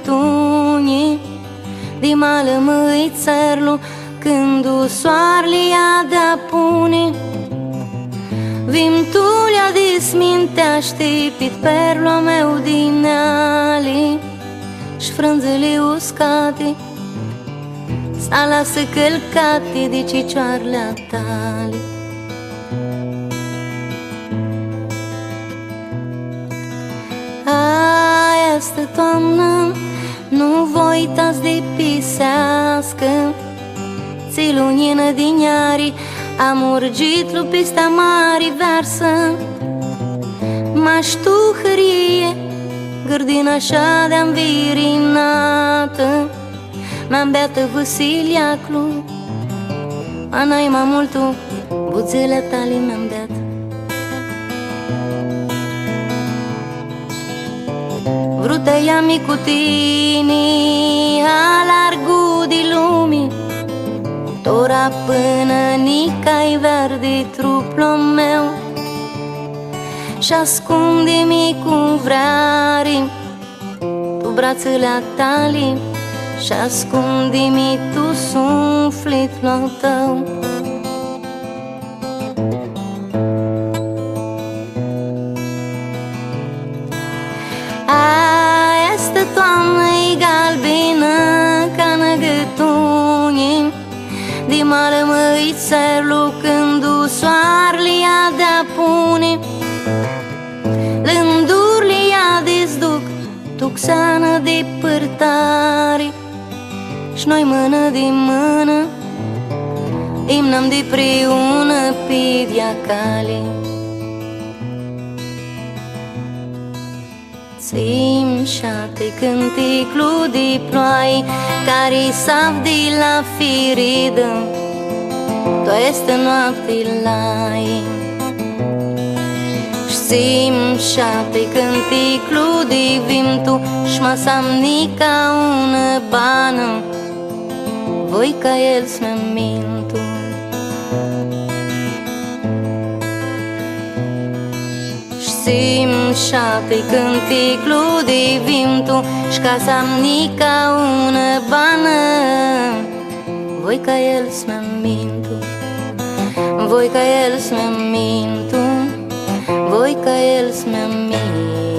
gătuni, di mală măi țărlu, când o soarele ia de-a pune. Vimtulia dismintește pit perlul meu din ali, și frânzele uscate s-a lasă călcate de cicioarele tale. Aia este toamnă, nu vă uitați de pisească, ți lunină din iari, am urgit lupista mari versă. Maștuhărie, gârdina așa de-am virinată, m-am beată văsiliaclu, anai mai multul, buțele tale mi-am beat. Vrută ia-mi cu tine, alargu de lumii, tora până nica-i verde truplul meu, și ascunde-mi cu vrare tu brațele tale, și ascunde-mi tu sufletul tău. Aia este toamnă-i galbenă ca năgătuni, de mală măi țărlu, când o soarele ia de-a pune. Lândurile ia dezduc tuxană de părtare, și noi mână de mână imnăm de preună pe diacale. Țim șate cânteclu de ploaie, care saf de la firidă, toată noapte lai. Țim șate cânteclu de vimtu, și mă samni ca una bană, voi ca el să-mi mintu. Țim șate cânteclu de vimtu, și ca samni ca una bană, voi ca el să-mi mintu, voi ca el să-mi mintu, voi ca el să-mi mintu.